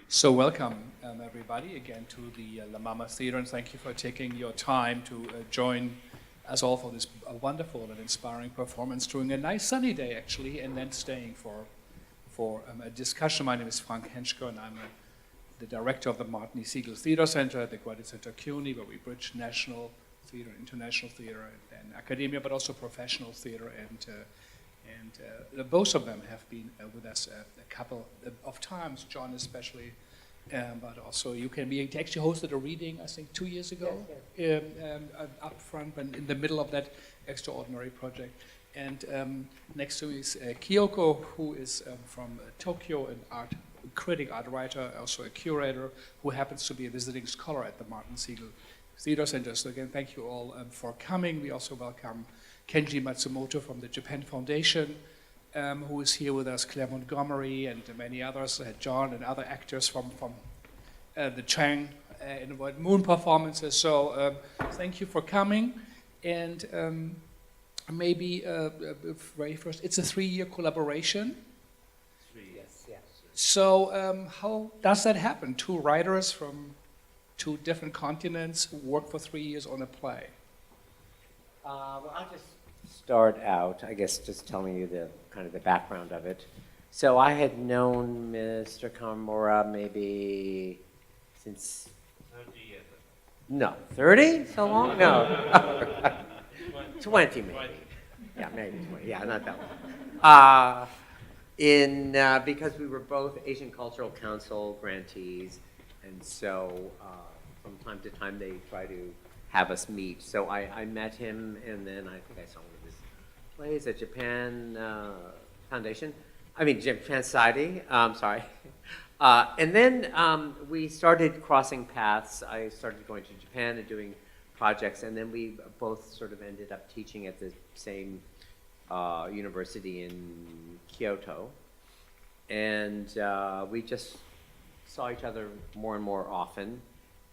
So welcome, everybody, again to the La Mama Theater, and thank you for taking your time to join us all for this wonderful and inspiring performance during a nice sunny day, actually, and then staying for a discussion. My name is Frank Henschke, and I'm the director of the Martin E. Segal Theater Center at the Graduate Center CUNY, where we bridge national theater, international theater, and academia, but also professional theater, and both of them have been with us a couple of times, John especially, but also you actually hosted a reading, I think, 2 years ago, yes. Up front and in the middle of that extraordinary project. And next to me is Kyoko, who is from Tokyo, an art critic, art writer, also a curator, who happens to be a visiting scholar at the Martin Segal Theater Center. So again, thank you all for coming. We also welcome Kenji Matsumoto from the Japan Foundation, who is here with us, Claire Montgomery and many others, John and other actors from the Chang and White Moon performances. So thank you for coming. And maybe very first, it's a 3-year collaboration. Yes. So how does that happen? 2 writers from 2 different continents who work for 3 years on a play. Well, I'll just start out, I guess, just telling you the kind of the background of it. So I had known Mr. Kawamura maybe since 30 years. No, 30? So long? No. 20 maybe. Yeah, maybe 20. Yeah, not that long. Because we were both Asian Cultural Council grantees, and so from time to time they try to have us meet. So I met him, and then I think I saw one of his plays at Japan Japan Society, sorry. And then we started crossing paths. I started going to Japan and doing projects, and then we both sort of ended up teaching at the same university in Kyoto. And we just saw each other more and more often.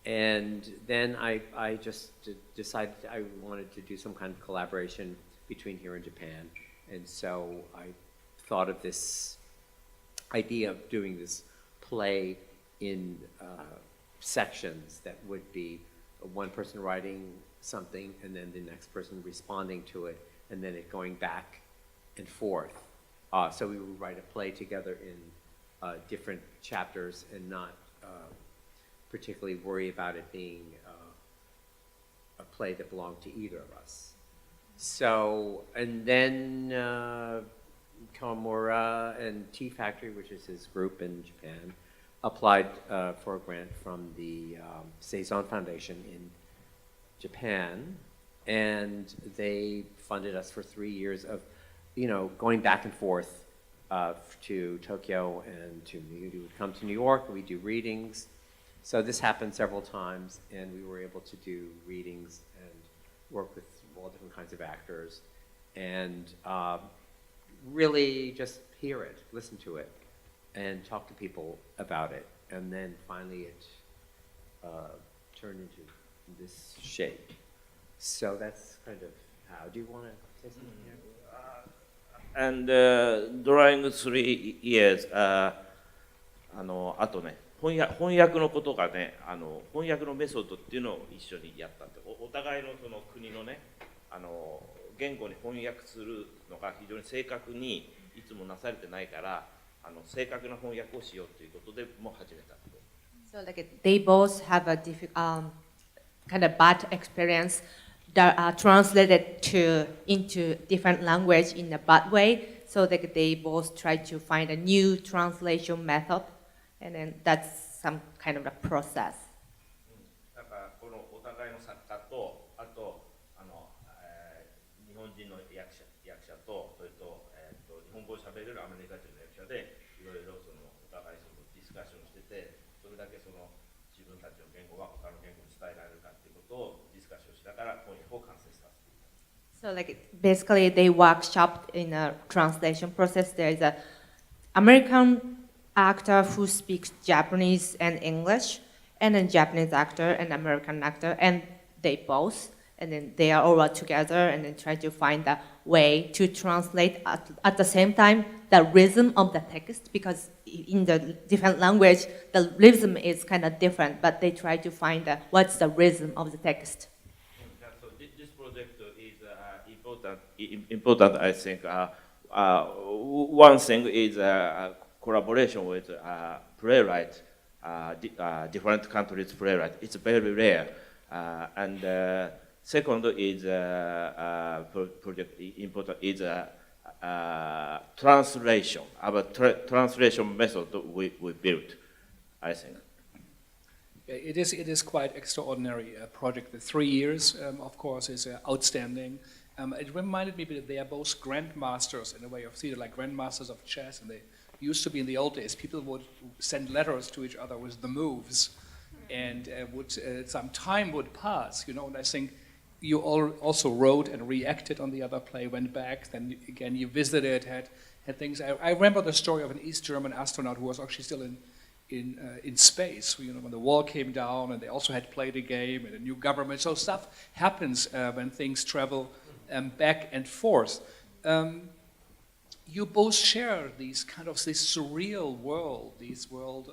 And then I just decided I wanted to do some kind of collaboration between here and Japan. And so I thought of this idea of doing this play in sections that would be one person writing something and then the next person responding to it, and then it going back and forth. So we would write a play together in different chapters and not particularly worry about it being a play that belonged to either of us. So, and then Kawamura and Tea Factory, which is his group in Japan, applied for a grant from the Saison Foundation in Japan, and they funded us for 3 years of, going back and forth to Tokyo and we would come to New York and we do readings. So this happened several times, and we were able to do readings and work with all different kinds of actors, and really just hear it, listen to it, and talk to people about it. And then finally it turned into this shape. So that's kind of how. Do you want to say something here? And during 3 years, あとね、翻訳のことがね、翻訳のメソッドっていうのを一緒にやったって、お互いのその国のね、言語に翻訳するのが非常に正確にいつもなされてないから、正確な翻訳をしようということでもう始めた。So they both have a kind of bad experience that are translated into different language in a bad way. So they both try to find a new translation method, and then that's some kind of a process. だからこのお互いの作家と、あと日本人の役者と、それと日本語を喋れるアメリカ人の役者でいろいろそのお互いそのディスカッションしてて、それだけその自分たちの言語が他の言語に伝えられるかっていうことをディスカッションしながら翻訳を完成させていた。So basically they workshopped in a translation process. There is a American actor who speaks Japanese and English, and a Japanese actor and American actor, and they both, and then they are all together and then try to find a way to translate at the same time the rhythm of the text, because in the different language, the rhythm is kind of different, but they try to find what's the rhythm of the text. Yeah, so this project is important, I think. One thing is collaboration with playwright, different countries' playwright. It's very rare. And second is project important is translation. Our translation method we built, I think. It is quite extraordinary project. The 3 years, of course, is outstanding. It reminded me that they are both grandmasters in a way of theater, like grandmasters of chess, and they used to be in the old days. People would send letters to each other with the moves, and some time would pass, you know, and I think you all also wrote and reacted on the other play, went back, then again you visited, had things. I remember the story of an East German astronaut who was actually still in space, you know, when the wall came down, and they also had played a game and a new government. So stuff happens when things travel back and forth. You both share these kind of this surreal world, this world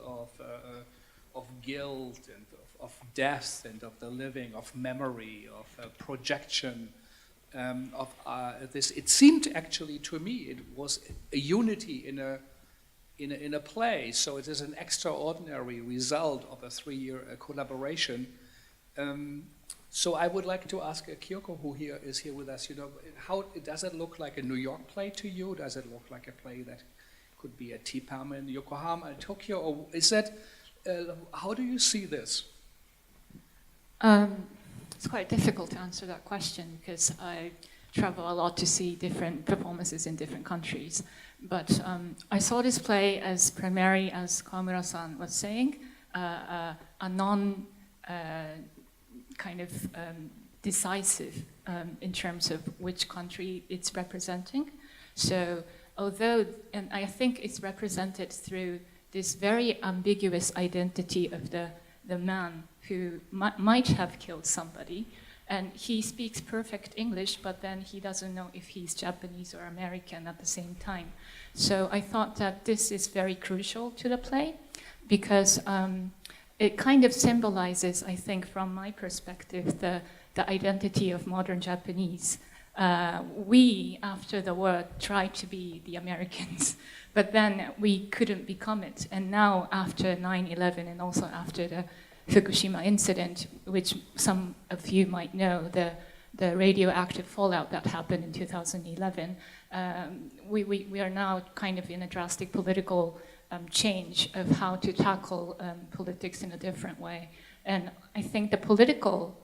of guilt and of death and of the living, of memory, of projection, of this. It seemed actually to me it was a unity in a play. So it is an extraordinary result of a 3-year collaboration. So I would like to ask Kyoko, who is here with us, you know, how does it look like a New York play to you? Does it look like a play that could be a TPAM in Yokohama and Tokyo? Or is that, how do you see this? It's quite difficult to answer that question because I travel a lot to see different performances in different countries. But I saw this play as primarily, as Kawamura-san was saying, a non kind of decisive in terms of which country it's representing. So although, and I think it's represented through this very ambiguous identity of the man who might have killed somebody, and he speaks perfect English, but then he doesn't know if he's Japanese or American at the same time. So I thought that this is very crucial to the play, because it kind of symbolizes, I think, from my perspective, the identity of modern Japanese. We, after the war, tried to be the Americans, but then we couldn't become it. And now, after 9/11 and also after the Fukushima incident, which some of you might know, the radioactive fallout that happened in 2011, we are now kind of in a drastic political change of how to tackle politics in a different way. And I think the political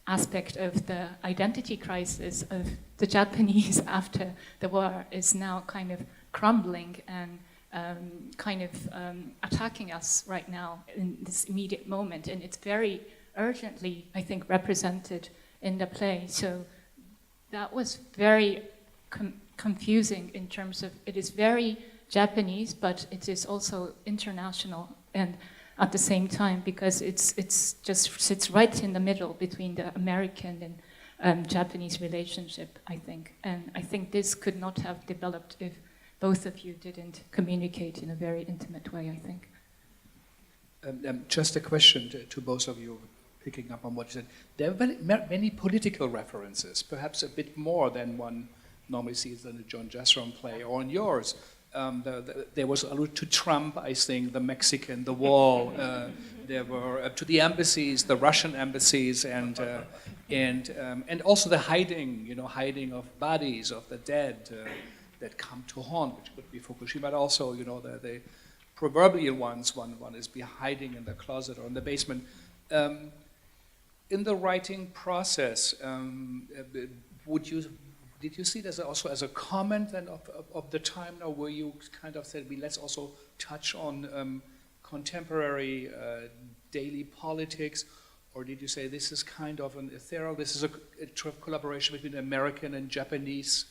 aspect of the identity crisis of the Japanese after the war is now kind of crumbling and kind of attacking us right now in this immediate moment. And it's very urgently, I think, represented in the play. So that was very confusing in terms of, it is very Japanese, but it is also international, and at the same time, because it's just sits right in the middle between the American and Japanese relationship, I think. And I think this could not have developed if both of you didn't communicate in a very intimate way, I think. Just a question to both of you, picking up on what you said. There are many political references, perhaps a bit more than one normally sees in a John Jesurun play or in yours. There was allude to Trump, I think, the Mexican, the wall. There were to the embassies, the Russian embassies, and also the hiding of bodies of the dead that come to haunt, which could be Fukushima, but also, you know, the proverbial ones. One is hiding in the closet or in the basement. In the writing process, did you see this also as a comment then of the time now, where you kind of said, let's also touch on contemporary daily politics, or did you say this is kind of an ethereal, this is a collaboration between American and Japanese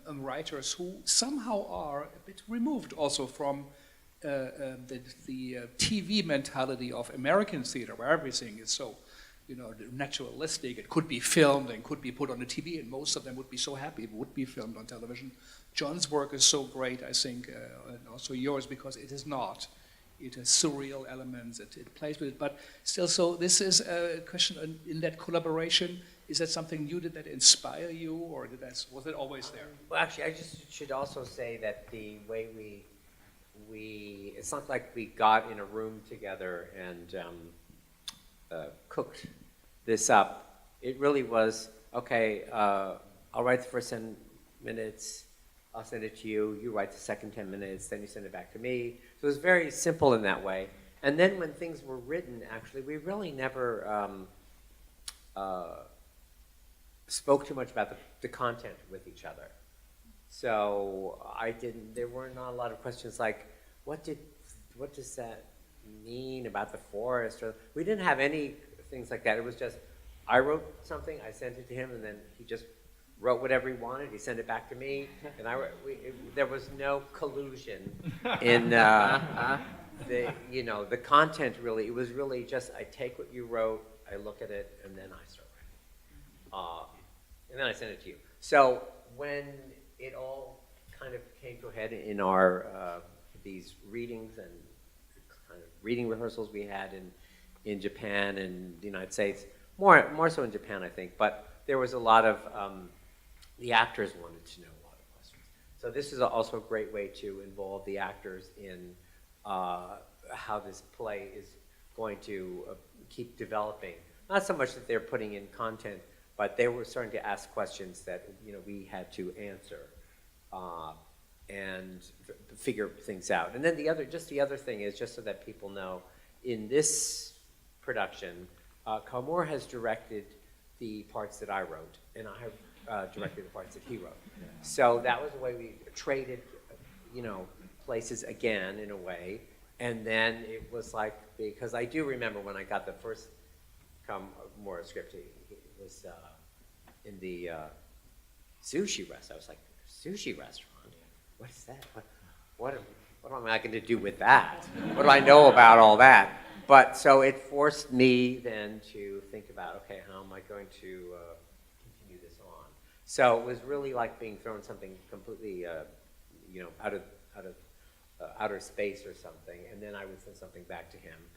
writers who somehow are a bit removed also from the TV mentality of American theater, where everything is so, naturalistic. It could be filmed and could be put on the TV, and most of them would be so happy it would be filmed on television. John's work is so great, I think, and also yours, because it is not. It has surreal elements, it plays with it, but still, so this is a question in that collaboration. Is that something new? Did that inspire you, or was it always there? Well, actually, I just should also say that the way it's not like we got in a room together and cooked this up. It really was, okay, I'll write the first 10 minutes, I'll send it to you, you write the second 10 minutes, then you send it back to me. So it was very simple in that way. And then when things were written, actually, we really never spoke too much about the content with each other. So there were not a lot of questions like, what does that mean about the forest? Or we didn't have any things like that. It was just, I wrote something, I sent it to him, and then he just wrote whatever he wanted. He sent it back to me, and there was no collusion in the content. Really, it was really just I take what you wrote, I look at it, and then I start writing, and then I send it to you. So when it all kind of came to a head in our these readings and kind of reading rehearsals we had in Japan and the United States, more so in Japan, I think, but there was a lot of, the actors wanted to know a lot of questions. So this is also a great way to involve the actors in how this play is going to keep developing. Not so much that they're putting in content, but they were starting to ask questions that we had to answer and figure things out. And then the other thing is, just so that people know, in this production, Kawamura has directed the parts that I wrote, and I have directed the parts that he wrote. Yeah. So that was the way we traded, places again in a way. And then it was like, because I do remember when I got the first Kawamura script, it was in the sushi restaurant. I was like, sushi restaurant? What is that? What am I going to do with that? What do I know about all that? But so it forced me then to think about, okay, how am I going to continue this on? So it was really like being thrown something completely, out of outer space or something, and then I would send something back to him.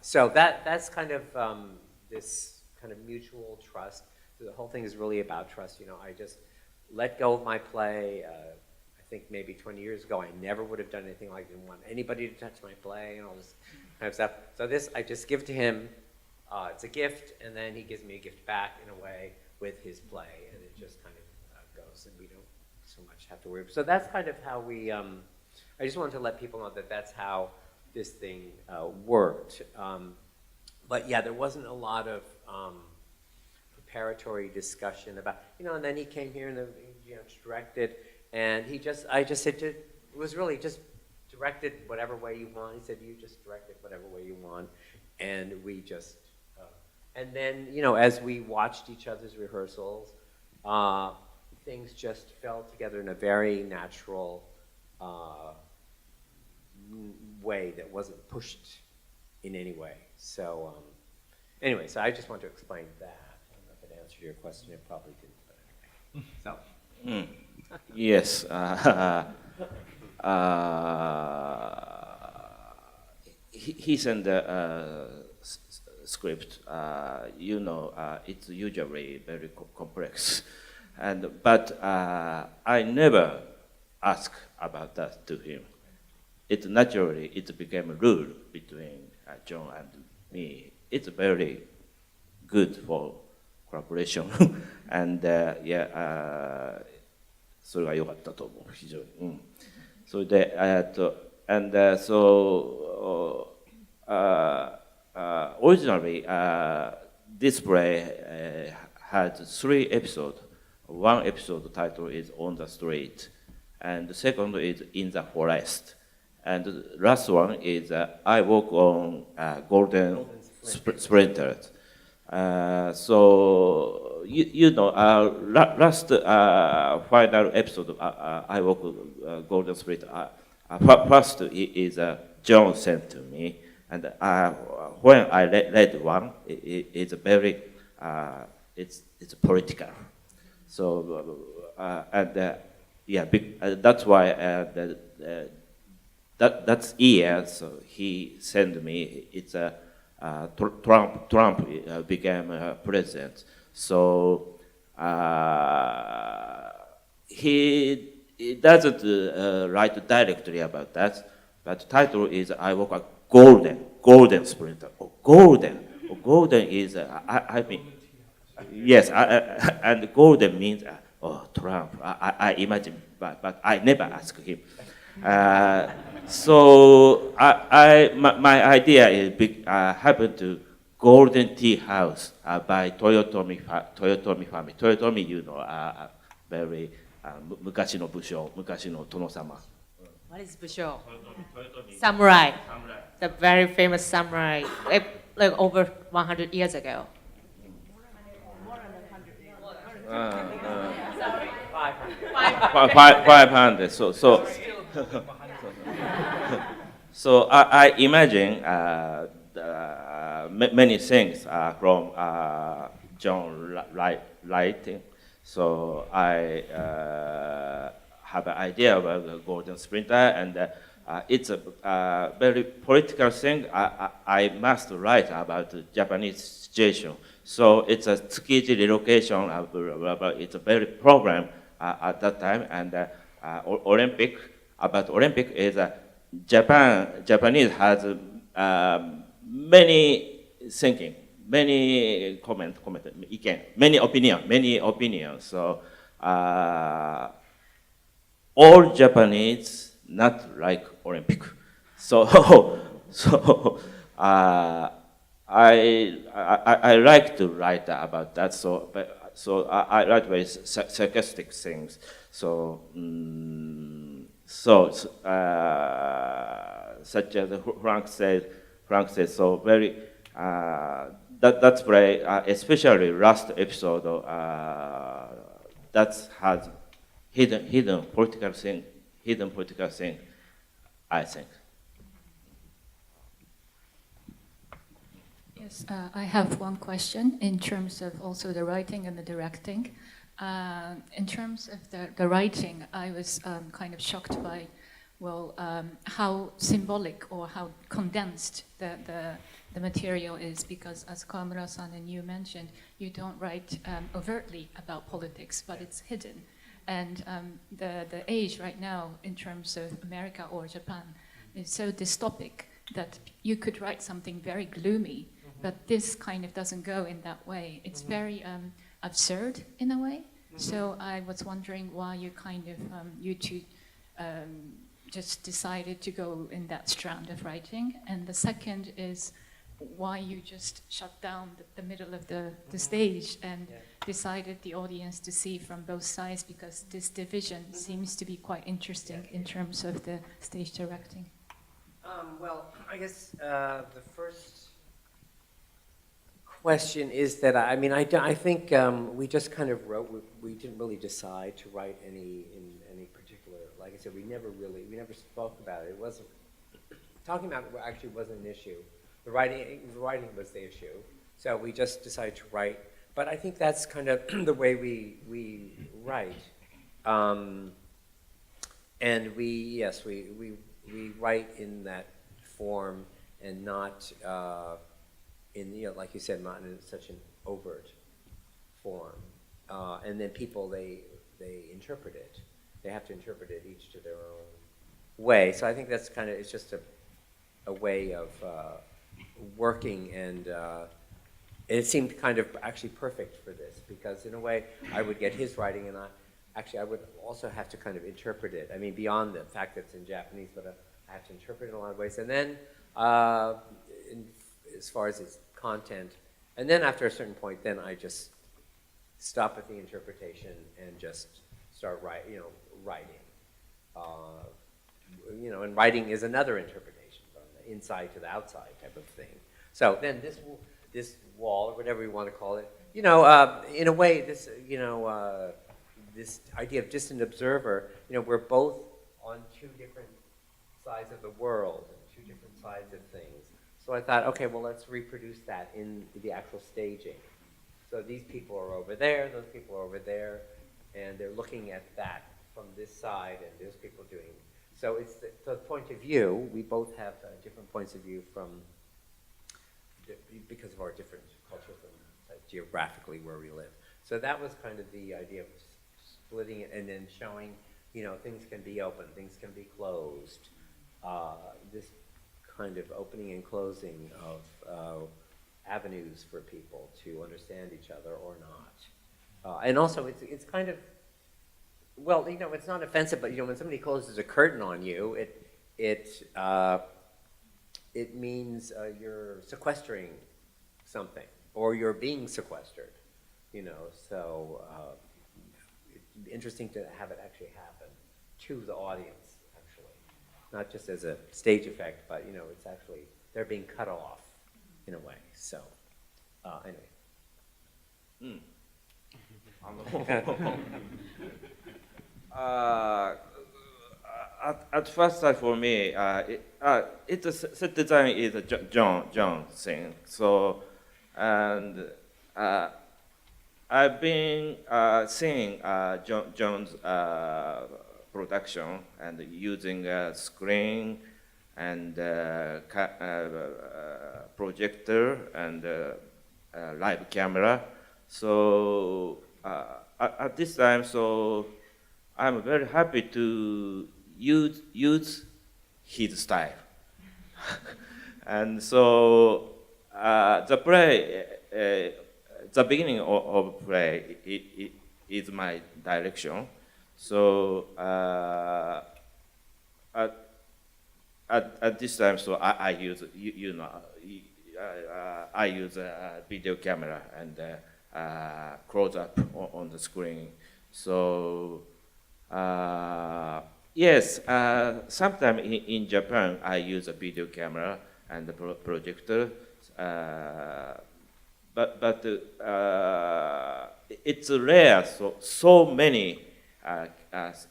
So that's kind of this kind of mutual trust. The whole thing is really about trust. I just let go of my play. I think maybe 20 years ago, I never would have done anything like I didn't want anybody to touch my play and all this kind of stuff. So this, I just give to him. It's a gift, and then he gives me a gift back in a way with his play, and it just kind of goes, and we don't so much have to worry. So that's kind of how we, I just wanted to let people know that that's how this thing worked. But yeah, there wasn't a lot of preparatory discussion about, and then he came here and directed. And I just said, it was really just directed whatever way you want. He said, you just directed whatever way you want. And we just, and then, as we watched each other's rehearsals, things just fell together in a very natural way that wasn't pushed in any way. So, anyway, so I just want to explain that. I don't know if it answered your question. It probably didn't, but anyway. So. Yes. He sent the script. It's usually very complex, but I never ask about that to him. It became a rule between John and me. It's very good for collaboration, and それが良かったと思う、非常に。それで、originally, this play had 3 episodes. One episode title is On the Street, and the second is In the Forest, and the last one is I Walk on Golden Sprinters. So last final episode of I Walk Golden Sprint. First is John sent to me, And when I read one, it's very, it's political. So, that's why that's year. So he sent me. It's a Trump became president. So he doesn't write directly about that. But the title is I work at golden sprinter. Golden is I mean. Yes, and golden means, Trump. I imagine, but I never ask him. So my idea is happened to Golden Tea House by Toyotomi family. Toyotomi, you know, very 昔の武将、昔の殿様。What is Busho? Samurai. The very famous samurai, like over 100 years ago. 500. So I imagine many things from John writing. So I have an idea about the Golden Sprinter, and it's a very political thing. I must write about the Japanese situation. So it's a Tsukiji relocation. It's a very program at that time, and Olympic. About Olympic is Japanese has many thinking, many comment, many opinions. So all Japanese not like Olympic. So I like to write about that. So I write very sarcastic things. So such as Frank said. So very that's very especially last episode that has hidden political thing. I think. Yes, I have one question in terms of also the writing and the directing. In terms of the writing, I was kind of shocked by, how symbolic or how condensed the material is, because as Kawamura-san and you mentioned, you don't write overtly about politics, but it's hidden. And the age right now in terms of America or Japan is so dystopic that you could write something very gloomy, but this kind of doesn't go in that way. It's very absurd in a way. So I was wondering why you kind of, you two just decided to go in that strand of writing. And the second is why you just shut down the middle of the stage and decided the audience to see from both sides, because this division seems to be quite interesting in terms of the stage directing. I guess the first question is that, I think we just kind of wrote, we didn't really decide to write any particular, like I said, we never spoke about it. It wasn't, talking about it actually wasn't an issue. The writing was the issue. So we just decided to write. But I think that's kind of the way we write. And we write in that form and not in, like you said, not in such an overt form. And then people, they interpret it. They have to interpret it each to their own way. So I think that's kind of, it's just a way of working, and it seemed kind of actually perfect for this, because in a way I would get his writing, and I would also have to kind of interpret it. I mean, beyond the fact that it's in Japanese, but I have to interpret it in a lot of ways. And then as far as its content, and then after a certain point, then I just stop at the interpretation and just start writing. And writing is another interpretation, from the inside to the outside type of thing. So then this wall, or whatever you want to call it, in a way, this idea of distant observer, we're both on two different sides of the world and two different sides of things. So I thought, okay, well, let's reproduce that in the actual staging. So these people are over there, those people are over there, and they're looking at that from this side, and there's people doing. So it's the point of view. We both have different points of view from, because of our different cultures and geographically where we live. So that was kind of the idea of splitting it and then showing, you know, things can be open, things can be closed. This kind of opening and closing of avenues for people to understand each other or not. And also, it's kind of, well, you know, it's not offensive, but you know, when somebody closes a curtain on you, it means you're sequestering something, or you're being sequestered. You know, so it'd be interesting to have it actually happen to the audience, actually, not just as a stage effect, but you know, it's actually they're being cut off in a way. So anyway. あ at first sight for me, it's a set design is a John thing. So, and I've been seeing John's production and using a screen and projector and live camera. So at this time, so I'm very happy to use his style. And so the play, the beginning of play is my direction. So at this time, so I use I use a video camera and close up on the screen. So yes, sometimes in Japan I use a video camera and the projector, but it's rare. So many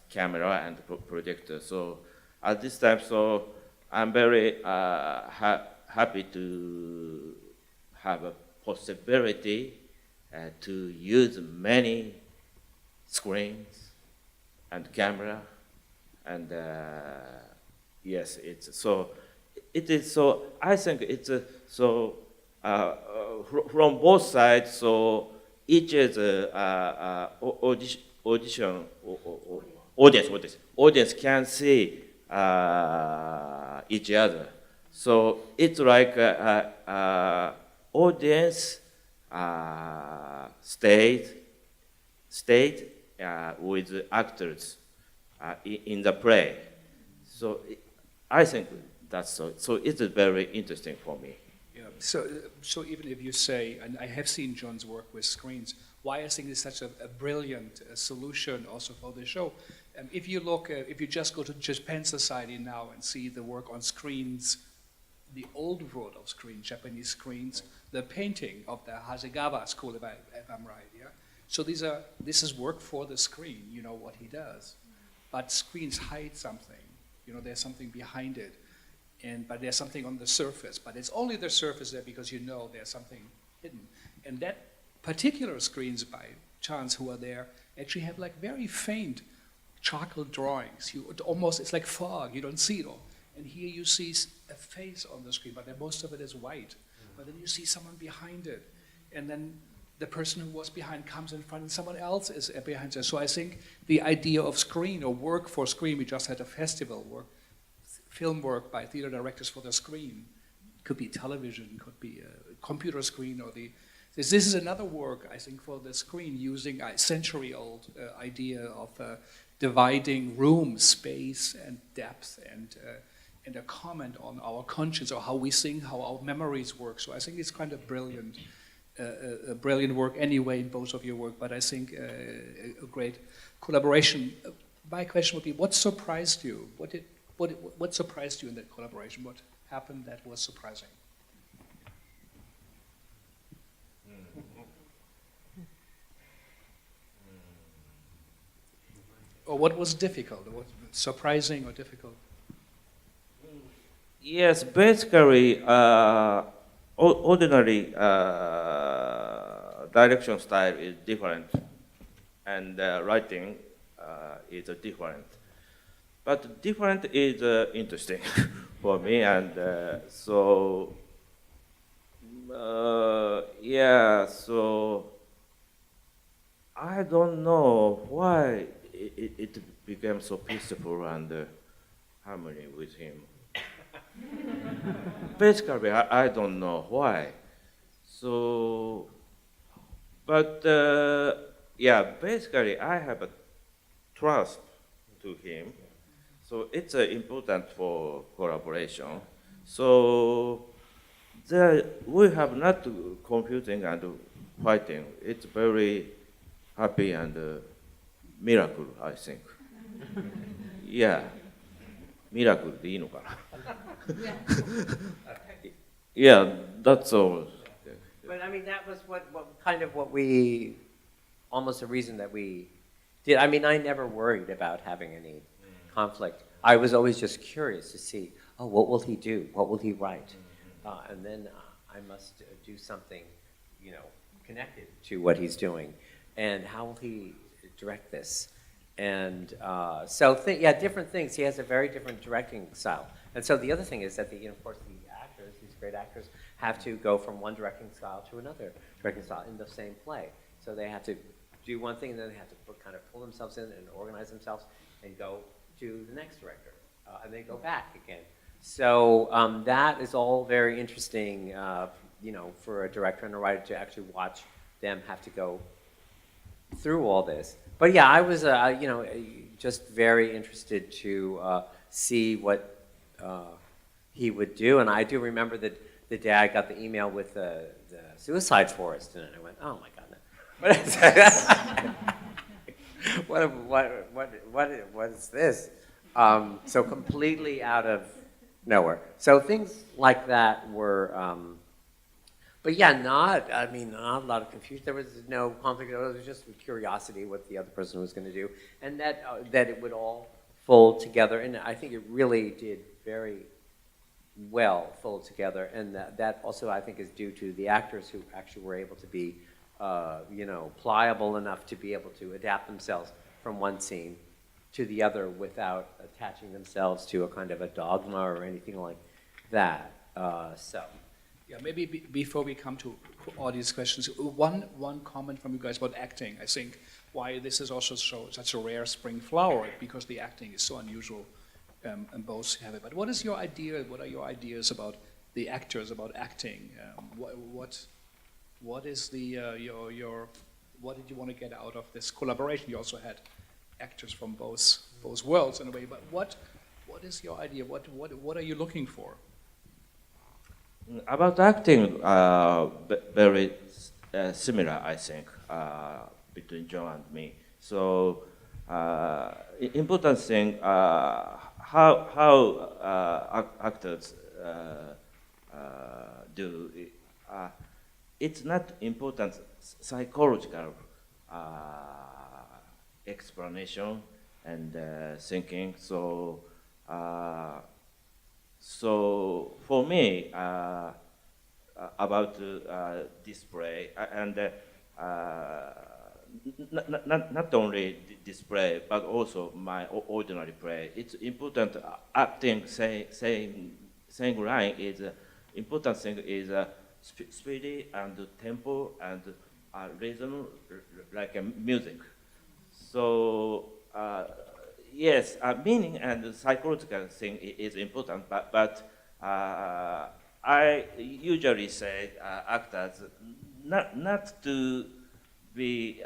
camera and projector. So at this time, so I'm very happy to have a possibility to use many screens and camera, and yes, it's so. It is so. I think it's so from both sides. So each is audition audience can see each other. So it's like audience state with actors in the play. So I think that's so. So it's very interesting for me. Yeah. So even if you say, and I have seen John's work with screens, why I think it's such a brilliant solution also for the show. If you look, if you just go to Japan Society now and see the work on screens, the old world of screens, Japanese screens, the painting of the Hasegawa school, if I'm right, yeah. So this is work for the screen, you know what he does, but screens hide something, you know, there's something behind it, but there's something on the surface, but it's only the surface there because you know there's something hidden, and that particular screens by chance who are there actually have like very faint charcoal drawings. It's like fog, you don't see it all. And here you see a face on the screen, but then most of it is white. But then you see someone behind it. And then the person who was behind comes in front and someone else is behind her. So I think the idea of screen or work for screen, we just had a festival work, film work by theater directors for the screen. Could be television, could be a computer screen, or this is another work, I think, for the screen using a century-old idea of dividing room, space, and depth, and a comment on our conscience or how we think, how our memories work. So I think it's kind of brilliant, a brilliant work anyway in both of your work, but I think a great collaboration. My question would be, what surprised you? What surprised you in that collaboration? What happened that was surprising? Or what was difficult, or what surprising or difficult? Yes, basically, ordinary direction style is different, and writing is different. But different is interesting for me, and so yeah, so I don't know why it became so peaceful and harmony with him. Basically, I don't know why. So, but yeah, basically, I have a trust to him. So it's important for collaboration. So we have not confusing and fighting. It's very happy and miracle, I think. Yeah, miracle でいいのかな? Yeah, that's all. But I mean, that was what we, almost a reason that we did. I mean, I never worried about having any conflict. I was always just curious to see, oh, what will he do? What will he write? And then I must do something, you know, connected to what he's doing. And how will he direct this? And yeah, different things. He has a very different directing style. And so the other thing is that, of course, the actors, these great actors, have to go from one directing style to another directing style in the same play. So they have to do one thing, and then they have to kind of pull themselves in and organize themselves and go to the next director, and then go back again. So that is all very interesting, you know, for a director and a writer to actually watch them have to go through all this. But yeah, I was, you know, just very interested to see what he would do. And I do remember that the day I got the email with the suicide forest, and I went, oh my God, no. What is this? So completely out of nowhere. So things like that were, but yeah, not a lot of confusion. There was no conflict. It was just curiosity what the other person was going to do, and that it would all fold together. And I think it really did very well fold together. And that also, I think, is due to the actors who actually were able to be, you know, pliable enough to be able to adapt themselves from one scene to the other without attaching themselves to a kind of a dogma or anything like that. So. Yeah, maybe before we come to all these questions, one comment from you guys about acting. I think why this is also such a rare spring flower, because the acting is so unusual, and both have it. But what is your idea? What are your ideas about the actors, about acting? What is the your what did you want to get out of this collaboration? You also had actors from both worlds in a way. But what is your idea? What are you looking for? About acting, very similar, I think, between John and me. So, important thing, how actors do. It's not important psychological explanation and thinking. So. So for me, about display and not only display but also my ordinary play. It's important. Acting, saying line is important thing is speedy and tempo and rhythm like a music. So. Yes, meaning and psychological thing is important, but I usually say actors not to be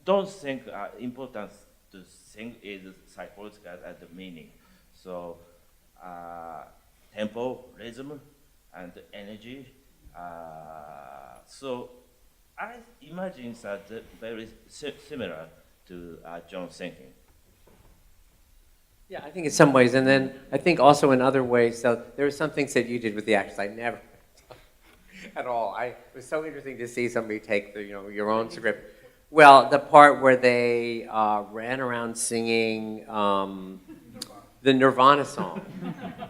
don't think important to think is psychological and the meaning. So tempo, rhythm, and energy. So I imagine that very similar to John's thinking. Yeah, I think in some ways, and then I think also in other ways. So there were some things that you did with the actors I never at all. It was so interesting to see somebody take your own script. Well, the part where they ran around singing the Nirvana song.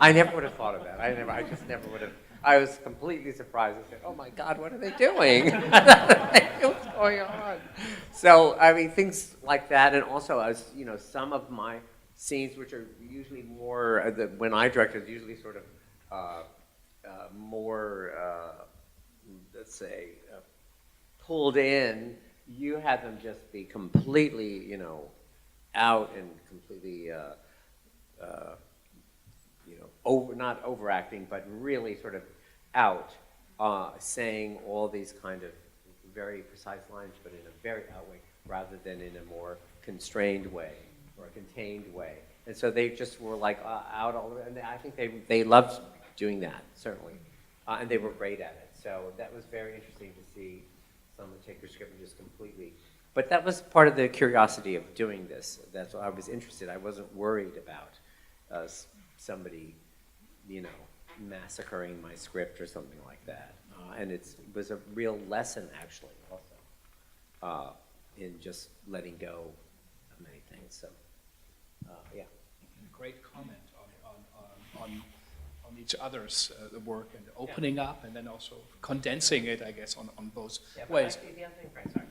I never would have thought of that. I just never would have. I was completely surprised. I said, "Oh my God, what are they doing? What's going on?" So I mean, things like that, and also as you know, some of my scenes, which are usually more when I direct, is usually sort of more, let's say, pulled in. You had them just be completely, you know, out and completely. Not overacting, but really sort of out, saying all these kind of very precise lines, but in a very out way, rather than in a more constrained way or a contained way. And so they just were like out all over, and I think they loved doing that, certainly, and they were great at it. So that was very interesting to see someone take your script and just completely. But that was part of the curiosity of doing this. That's why I was interested. I wasn't worried about somebody, you know, massacring my script or something like that. And it was a real lesson, actually, also, in just letting go of many things. So, yeah. Great comment on each other's work and opening up, and then also condensing it, I guess, on both ways. Actually, the other thing, Frank, sorry,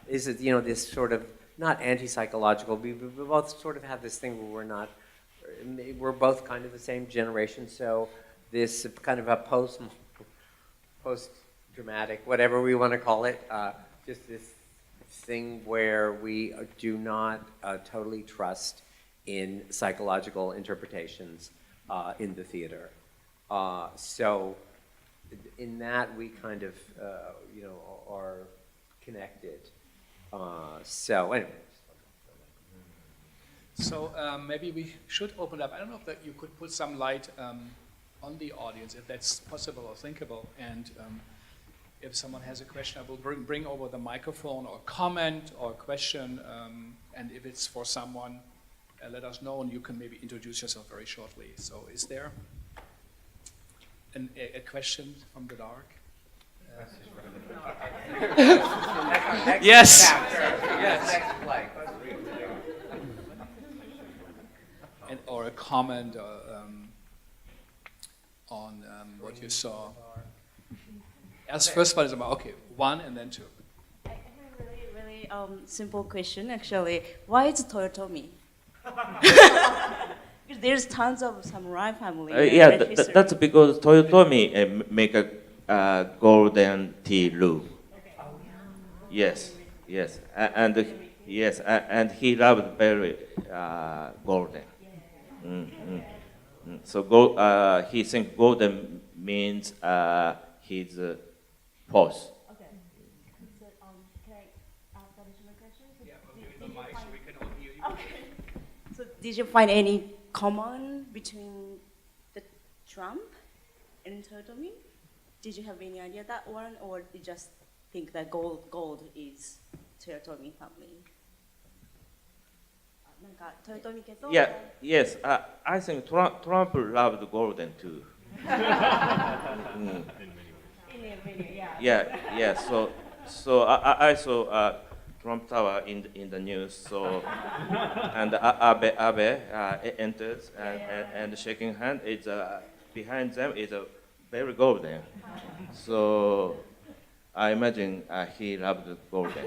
is that, you know, this sort of, not anti-psychological, we both sort of have this thing where we're both kind of the same generation, so this kind of a post-dramatic, whatever we want to call it, just this thing where we do not totally trust in psychological interpretations in the theater. So in that we kind of, you know, are connected. So anyway. So maybe we should open up. I don't know if that you could put some light on the audience, if that's possible or thinkable. And if someone has a question, I will bring over the microphone or comment or question. And if it's for someone, let us know, and you can maybe introduce yourself very shortly. So is there a question from the dark? Yes. Yes. Or a comment on what you saw. As first one is about, okay, one and then two. I have a really simple question, actually. Why is Toyotomi? Because there's tons of samurai family. Yeah, that's because Toyotomi make a golden tea room. Yes, yes, and yes, and he loved very golden. So he thinks golden means his pose. Okay. So can I ask additional questions? Yeah, the mic so we can all hear you. Okay. So did you find any common between the Trump and Toyotomi? Did you have any idea that one, or you just think that gold is Toyotomi family? Yeah, yes. I think Trump loved golden too. Yeah. So I saw Trump Tower in the news. So and Abe enters and shaking hand. It's behind them is a very golden. So I imagine he loved golden.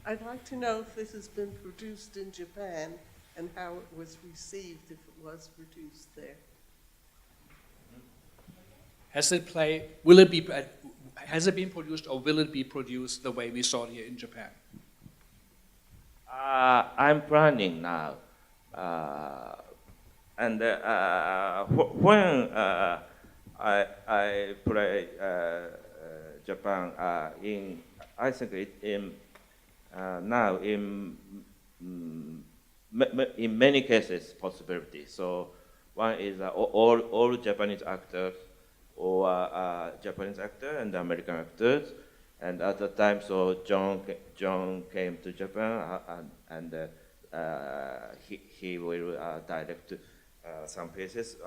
I'd like to know if this has been produced in Japan and how it was received if it was produced there. Has it been produced or will it be produced the way we saw it here in Japan? I'm planning now, and when I play Japan I think now in many cases possibility. So one is all Japanese actors or Japanese actor and American actors. And at the time, so John came to Japan and he will direct some pieces.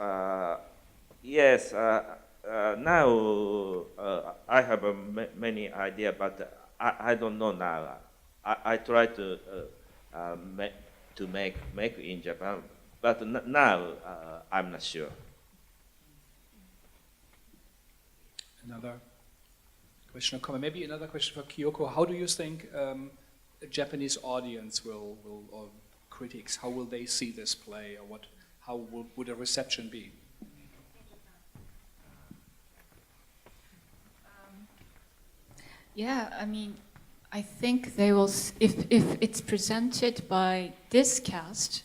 Yes, now I have many idea, but I don't know now. I try to make in Japan, but now I'm not sure. Another question or comment. Maybe another question for Kyoko. How do you think a Japanese audience will or critics, how will they see this play, or how would a reception be? Yeah, I mean, I think they will, if it's presented by this cast,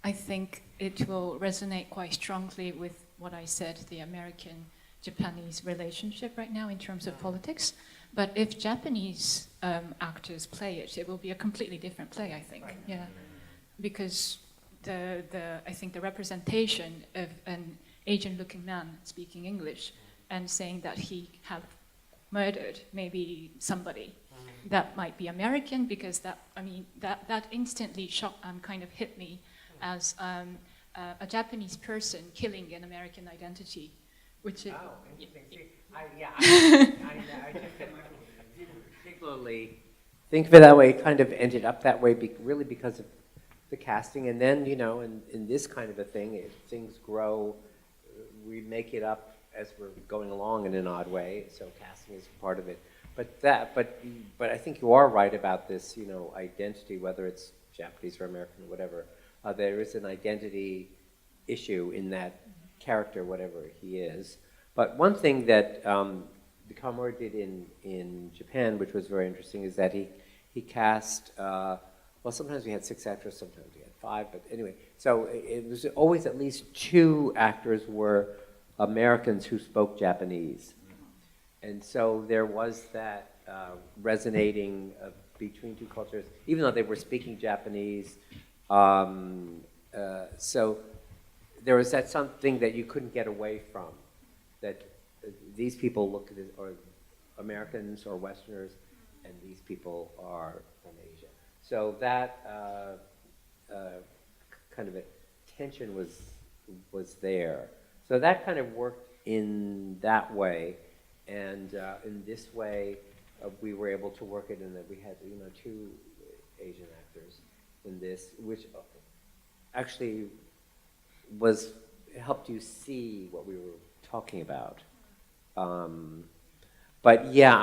I think it will resonate quite strongly with what I said, the American-Japanese relationship right now in terms of politics. But if Japanese actors play it, it will be a completely different play, I think. Right. Yeah, because I think the representation of an Asian-looking man speaking English and saying that he had murdered maybe somebody that might be American, because that instantly shocked and kind of hit me as a Japanese person killing an American identity, which is... Oh, interesting. I didn't particularly think of it that way. It kind of ended up that way really because of the casting. And then, in this kind of a thing, if things grow, we make it up as we're going along in an odd way. So casting is part of it. But I think you are right about this, identity, whether it's Japanese or American or whatever. There is an identity issue in that character, whatever he is. But one thing that Kawamura did in Japan, which was very interesting, is that he cast, sometimes we had 6 actors, sometimes we had 5, but anyway. So it was always at least 2 actors were Americans who spoke Japanese. And so there was that resonating between 2 cultures, even though they were speaking Japanese. So there was that something that you couldn't get away from, that these people look at it, or Americans or Westerners, and these people are from Asia. So that kind of a tension was there. So that kind of worked in that way, and in this way, we were able to work it in that we had 2 Asian actors in this, which actually helped you see what we were talking about. But yeah,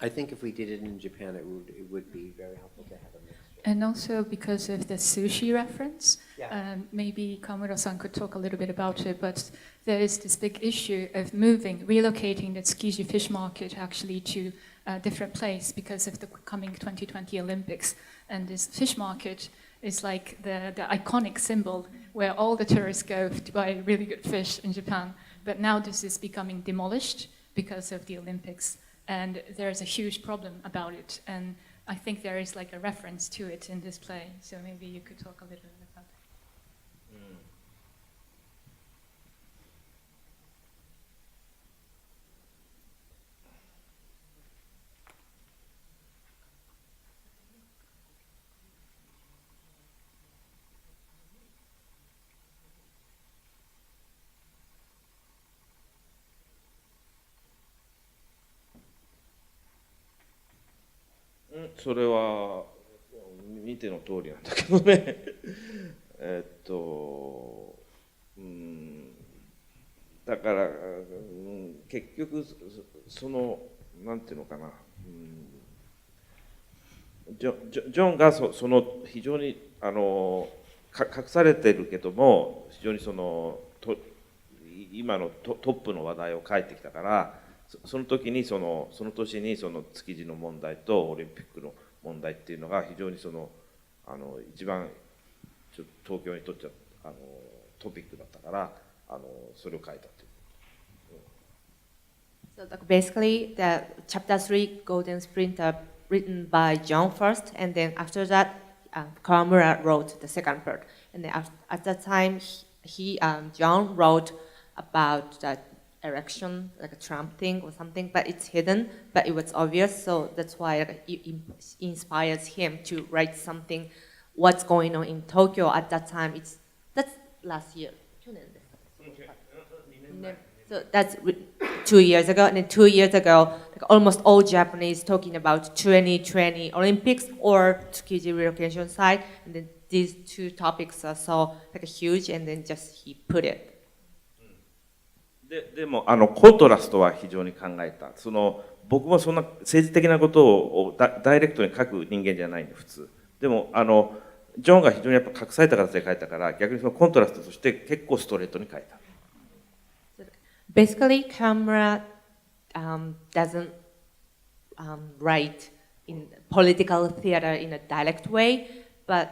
I think if we did it in Japan, it would be very helpful to have a mixture. And also because of the sushi reference, yeah. Maybe Kawamura-san could talk a little bit about it, but there is this big issue of relocating the Tsukiji fish market actually to a different place because of the coming 2020 Olympics. And this fish market is like the iconic symbol where all the tourists go to buy really good fish in Japan. But now this is becoming demolished because of the Olympics. And there's a huge problem about it. And I think there is like a reference to it in this play. So maybe you could talk a little bit about it. Mm, それは見ての通りなんだけどね。だから、結局なんていうのかな、ジョンがその非常に隠されてるけども非常に今のトップの話題を書いてきたから、その時にその年に築地の問題とオリンピックの問題っていうのが非常に一番東京にとってはトピックだったからそれを書いたという。So basically, the chapter 3 Golden Sprinter written by John first, and then after that, Kawamura wrote the second part. And then at that time, John wrote about the election, like a Trump thing or something, but it's hidden, but it was obvious, so that's why it inspires him to write something, what's going on in Tokyo at that time. That's last year. So So that's 2 years ago, and then 2 years ago, like almost all Japanese talking about 2020 Olympics or Tsukiji relocation site, and then these two topics are so like huge, and then just he put it. でもコントラストは非常に考えた。僕もそんな政治的なことをダイレクトに書く人間じゃないんで普通。でもジョンが非常にやっぱ隠された形で書いたから、逆にそのコントラストとして結構ストレートに書いた。Basically, Kawamura doesn't write in political theater in a direct way, but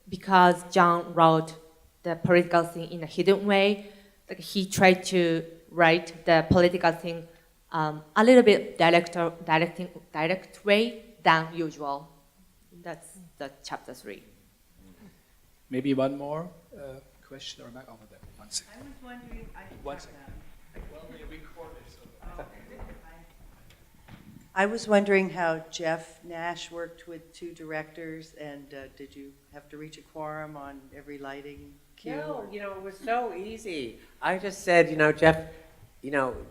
because John wrote the political thing in a hidden way, like he tried to write the political thing a little bit direct way than usual. That's the chapter 3. Maybe one more question or back over there. One second. I was wondering, One second. Well, we record it, so. I was wondering how Jeff Nash worked with two directors, and did you have to reach a quorum on every lighting cue? No, it was so easy. I just said, Jeff,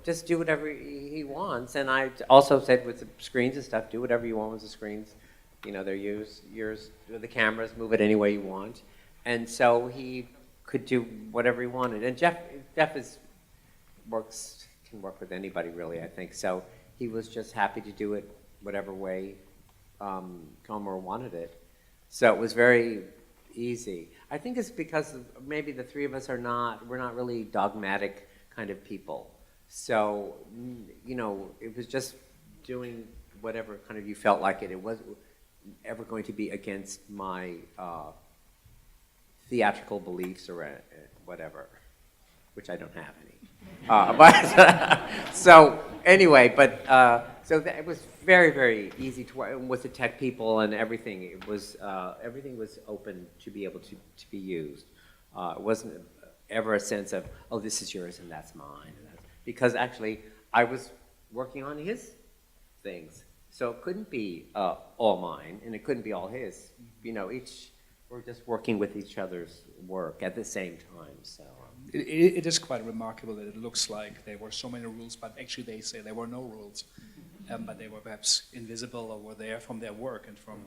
just do whatever he wants. And I also said with the screens and stuff, do whatever you want with the screens. They're yours, the cameras, move it any way you want. And so he could do whatever he wanted. And Jeff can work with anybody really, I think. So he was just happy to do it whatever way Kawamura wanted it. So it was very easy. I think it's because maybe the three of us we're not really dogmatic kind of people. So, it was just doing whatever kind of you felt like it. It wasn't ever going to be against my theatrical beliefs or whatever, which I don't have any. So anyway, so it was very, very easy to work with the tech people and everything. It was everything was open to be able to be used. It wasn't ever a sense of, oh, this is yours and that's mine. Because actually, I was working on his things, so it couldn't be all mine and it couldn't be all his. We're just working with each other's work at the same time. So. It is quite remarkable that it looks like there were so many rules, but actually they say there were no rules, but they were perhaps invisible or were there from their work and from.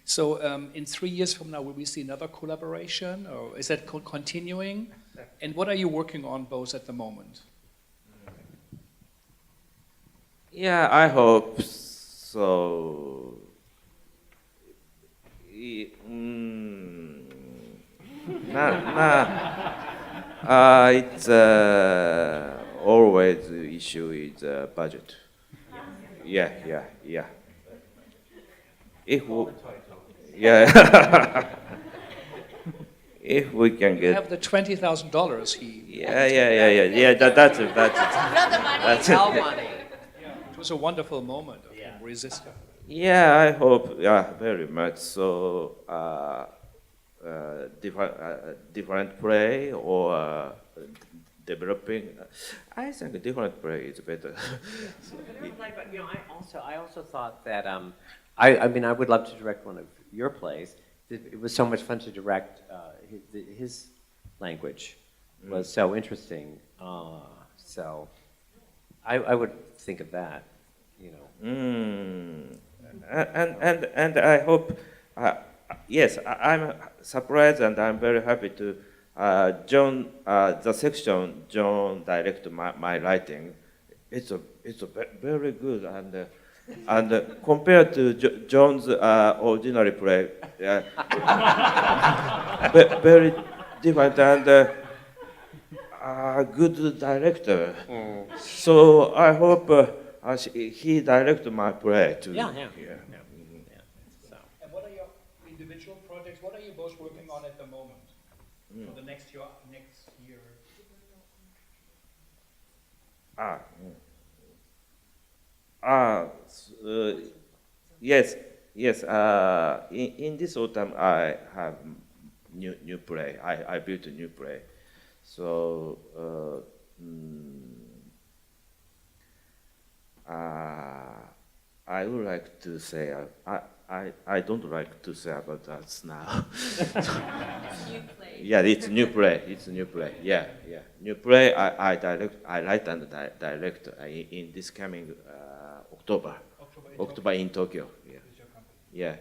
So in 3 years from now, will we see another collaboration, or is that continuing? And what are you working on both at the moment? Yeah, I hope so. It's always the issue is budget. Yeah. If we can You get. have the $20,000 Yeah. That's it. That's All money. It was a wonderful moment of him resisting. Yeah, I hope. Yeah, very much. So, different play or developing. I think different play is better. But I also thought that I would love to direct one of your plays. It was so much fun to direct. His language was so interesting. So I would think of that. And I hope. Yes, I'm surprised and I'm very happy to John. The section John directed my writing. It's very good and compared to John's ordinary play, very different and good director. So I hope he directed my play too. Yeah. And what are your individual projects? What are you both working on at the moment for the next year? Yes. In this autumn, I have new play. I built a new play. So I would like to say I don't like to say about that now. New play. Yeah, it's a new play. It's a new play. Yeah, yeah. New play. I write and direct in this coming October. October in Tokyo. Yeah. Yeah.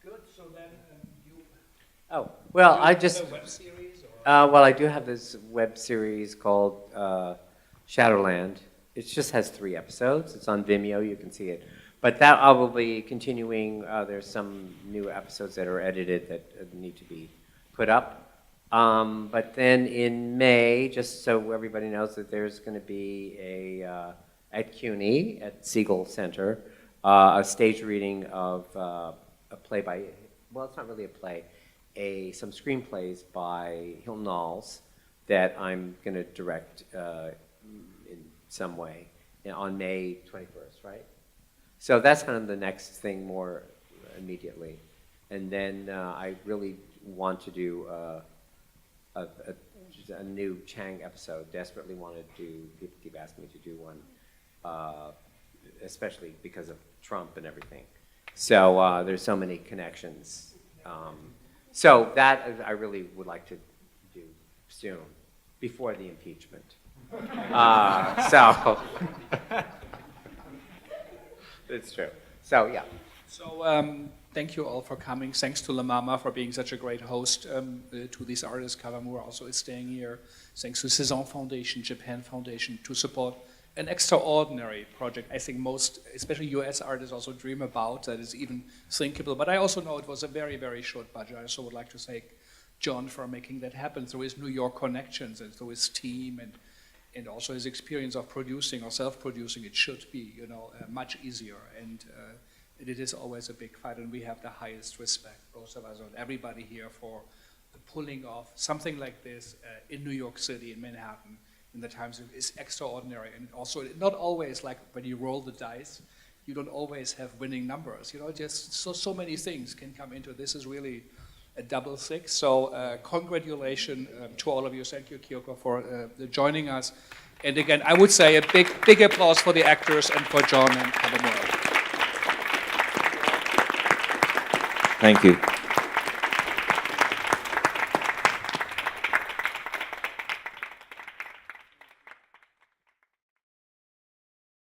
Good. So then you. Oh, well, I just, A web series or? well, I do have this web series called Shadowland. It just has 3 episodes. It's on Vimeo. You can see it. But that I will be continuing. There's some new episodes that are edited that need to be put up. But then in May, just so everybody knows that there's going to be at CUNY, at Siegel Center, a stage reading of a play by, well, it's not really a play, some screenplays by Hilton Knowles that I'm going to direct in some way on May 21st, right? So that's kind of the next thing more immediately. And then I really want to do just a new Chang episode. Desperately want to do, people keep asking me to do one, especially because of Trump and everything. So there's so many connections. So that I really would like to do soon, before the impeachment. So it's true. So yeah. So thank you all for coming. Thanks to La Mama for being such a great host to these artists. Kawamura also is staying here. Thanks to Saison Foundation, Japan Foundation to support an extraordinary project. I think most, especially US artists, also dream about, that is even thinkable. But I also know it was a very, very short budget. I also would like to thank John for making that happen through his New York connections and through his team and also his experience of producing or self-producing. It should be, much easier. And it is always a big fight, and we have the highest respect, both of us and everybody here, for pulling off something like this in New York City, in Manhattan, in the times is extraordinary. And also, not always like when you roll the dice, you don't always have winning numbers. Just so many things can come into this. Is really a double six. So congratulations to all of you. Thank you, Kyoko, for joining us. And again, I would say a big applause for the actors and for John and Kawamura. Thank you.